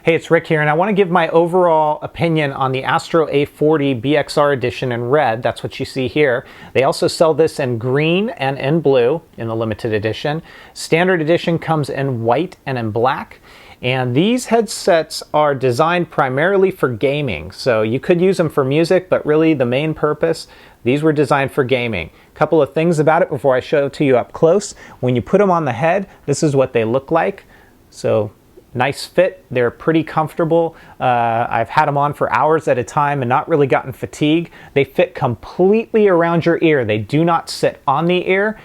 Hey, it's Rick here, and I want to give my overall opinion on the Astro A40 BXR edition in red. That's what you see here. They also sell this in green and in blue in the limited edition. Standard edition comes in white and in black. And these headsets are designed primarily for gaming. So you could use them for music, but really the main purpose, these were designed for gaming. A couple of things about it before I show it to you up close. When you put them on the head, this is what they look like. So nice fit, they're pretty comfortable. I've had them on for hours at a time and not really gotten fatigue. They fit completely around your ear. They do not sit on the ear.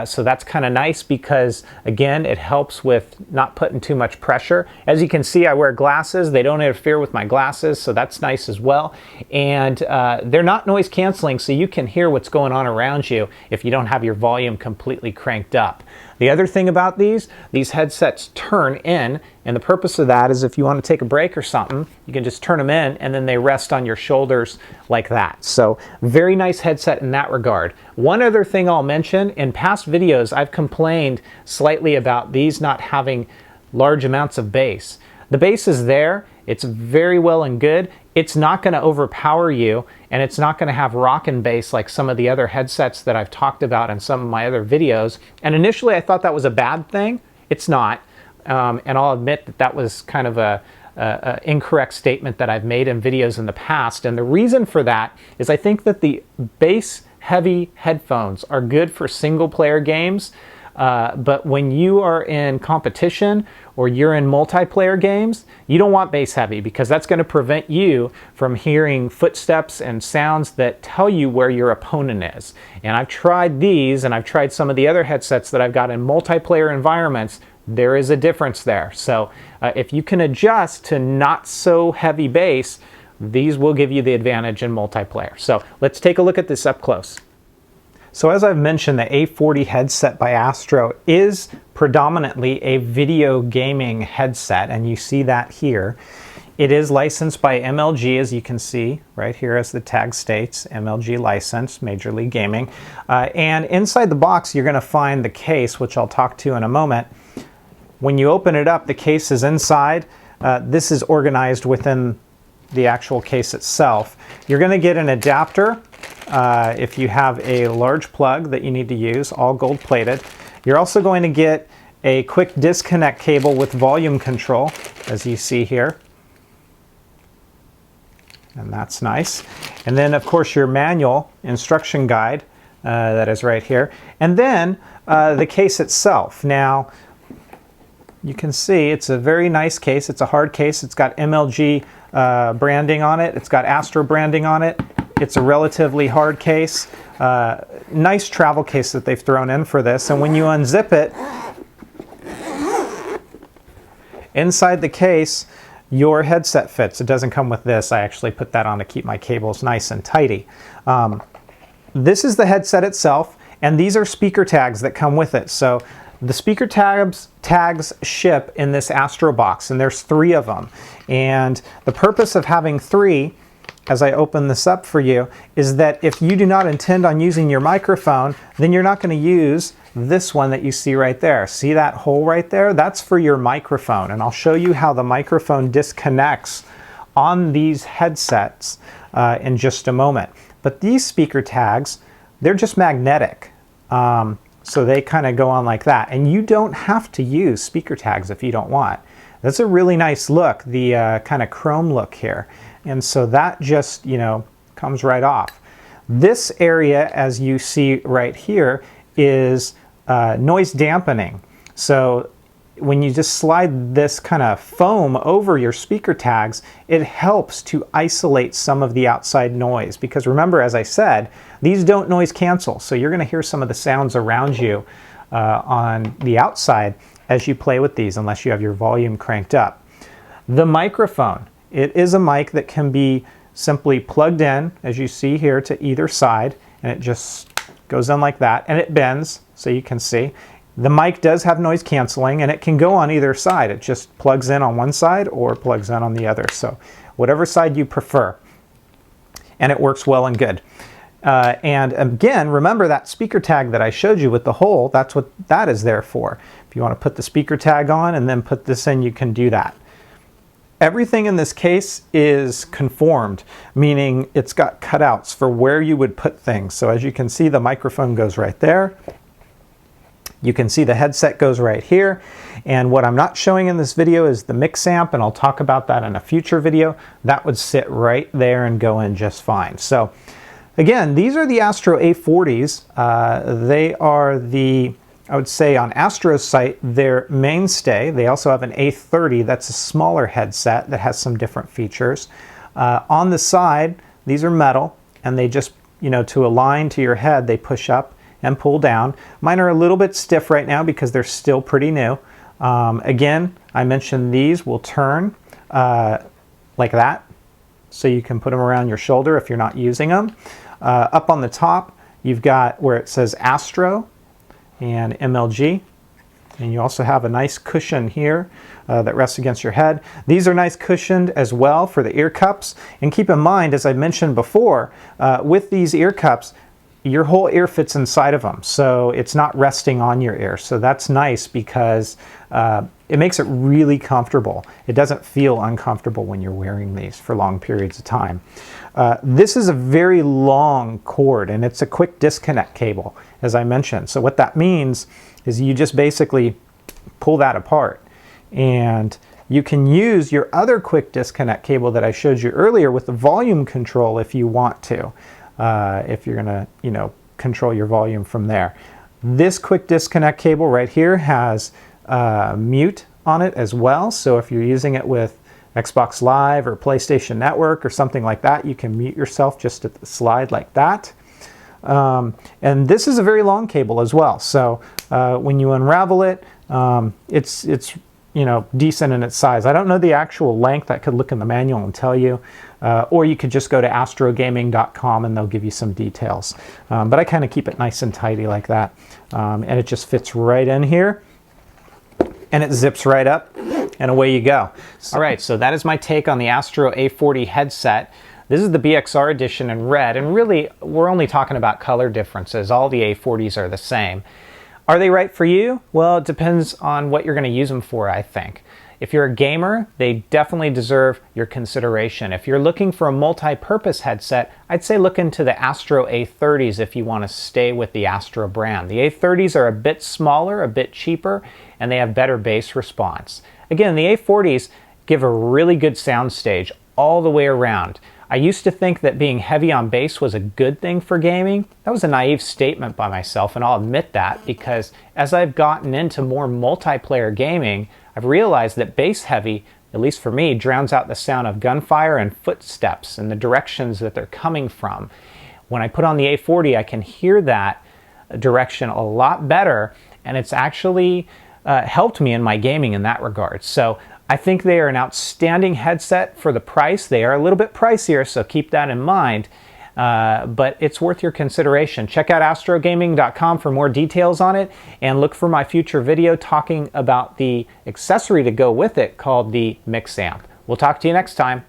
So that's kind of nice because, again, it helps with not putting too much pressure. As you can see, I wear glasses. They don't interfere with my glasses, so that's nice as well. And they're not noise canceling, so you can hear what's going on around you if you don't have your volume completely cranked up. The other thing about these headsets turn in, and the purpose of that is if you want to take a break or something, you can just turn them in and then they rest on your shoulders like that. So very nice headset in that regard. One other thing I'll mention, in past videos I've complained slightly about these not having large amounts of bass. The bass is there, it's very well and good. It's not going to overpower you, and it's not going to have rockin' bass like some of the other headsets that I've talked about in some of my other videos. And initially I thought that was a bad thing. It's not. And I'll admit that that was kind of a incorrect statement that I've made in videos in the past. And the reason for that is I think that the bass-heavy headphones are good for single-player games. But when you are in competition or you're in multiplayer games, you don't want bass heavy because that's going to prevent you from hearing footsteps and sounds that tell you where your opponent is. And I've tried these and I've tried some of the other headsets that I've got in multiplayer environments. There is a difference there. So if you can adjust to not so heavy bass, these will give you the advantage in multiplayer. So let's take a look at this up close. So as I've mentioned, the A40 headset by Astro is predominantly a video gaming headset, and you see that here. It is licensed by MLG, as you can see right here as the tag states, MLG license, Major League Gaming. And inside the box, you're going to find the case, which I'll talk to in a moment. When you open it up, the case is inside. This is organized within the actual case itself. You're going to get an adapter if you have a large plug that you need to use, all gold plated. You're also going to get a quick disconnect cable with volume control, as you see here. And that's nice. And then, of course, your manual instruction guide that is right here. And then the case itself. Now, you can see it's a very nice case. It's a hard case. It's got MLG branding on it. It's got Astro branding on it. It's a relatively hard case. Nice travel case that they've thrown in for this. And when you unzip it, inside the case, your headset fits. It doesn't come with this. I actually put that on to keep my cables nice and tidy. This is the headset itself, and these are speaker tags that come with it. So the speaker tags ship in this Astro box, and there's 3 of them. And the purpose of having 3, as I open this up for you, is that if you do not intend on using your microphone, then you're not going to use this one that you see right there. See that hole right there? That's for your microphone. And I'll show you how the microphone disconnects on these headsets in just a moment. But these speaker tags, they're just magnetic. So they kind of go on like that. And you don't have to use speaker tags if you don't want. That's a really nice look, the kind of chrome look here. And so that just, comes right off. This area, as you see right here, is noise dampening. So when you just slide this kind of foam over your speaker tags, it helps to isolate some of the outside noise. Because remember, as I said, these don't noise cancel. So you're going to hear some of the sounds around you on the outside as you play with these, unless you have your volume cranked up. The microphone. It is a mic that can be simply plugged in, as you see here, to either side, and it just goes in like that, and it bends, so you can see. The mic does have noise canceling, and it can go on either side. It just plugs in on one side or plugs in on the other, so whatever side you prefer. And it works well and good. And again, remember that speaker tag that I showed you with the hole, that's what that is there for. If you want to put the speaker tag on and then put this in, you can do that. everything in this case is conformed, meaning it's got cutouts for where you would put things. So as you can see, the microphone goes right there. You can see the headset goes right here. And what I'm not showing in this video is the mix amp, and I'll talk about that in a future video. That would sit right there and go in just fine. So again, these are the Astro A40s. They are the, I would say on Astro's site, their mainstay. They also have an A30 that's a smaller headset that has some different features. On the side, these are metal, and they just, you know, to align to your head, they push up and pull down. Mine are a little bit stiff right now because they're still pretty new. Again, I mentioned these will turn like that, so you can put them around your shoulder if you're not using them. Up on the top, you've got where it says Astro and MLG, and you also have a nice cushion here that rests against your head. These are nice cushioned as well for the ear cups. And keep in mind, as I mentioned before, with these ear cups, your whole ear fits inside of them, so it's not resting on your ear. So that's nice because it makes it really comfortable. It doesn't feel uncomfortable when you're wearing these for long periods of time. This is a very long cord, and it's a quick disconnect cable, as I mentioned. So what that means is you just basically pull that apart, and you can use your other quick disconnect cable that I showed you earlier with the volume control if you want to. If you're gonna, you know, control your volume from there. This quick disconnect cable right here has mute on it as well. So if you're using it with Xbox Live or PlayStation Network or something like that, you can mute yourself just at the slide like that. And this is a very long cable as well. So when you unravel it, it's you know, decent in its size. I don't know the actual length. I could look in the manual and tell you. Or you could just go to astrogaming.com and they'll give you some details. But I kind of keep it nice and tidy like that. And it just fits right in here. And it zips right up and away you go. All right, so that is my take on the Astro A40 headset. This is the BXR edition in red, and really we're only talking about color differences. All the A40s are the same. Are they right for you? Well, it depends on what you're going to use them for, I think. If you're a gamer, they definitely deserve your consideration. If you're looking for a multi-purpose headset, I'd say look into the Astro A30s if you want to stay with the Astro brand. The A30s are a bit smaller, a bit cheaper, and they have better bass response. Again, the A40s give a really good sound stage all the way around. I used to think that being heavy on bass was a good thing for gaming. That was a naive statement by myself, and I'll admit that because as I've gotten into more multiplayer gaming, I've realized that bass heavy, at least for me, drowns out the sound of gunfire and footsteps and the directions that they're coming from. When I put on the A40, I can hear that direction a lot better, and it's actually helped me in my gaming in that regard. So I think they are an outstanding headset for the price. They are a little bit pricier, so keep that in mind. But it's worth your consideration. Check out astrogaming.com for more details on it, and look for my future video talking about the accessory to go with it called the mix amp. We'll talk to you next time.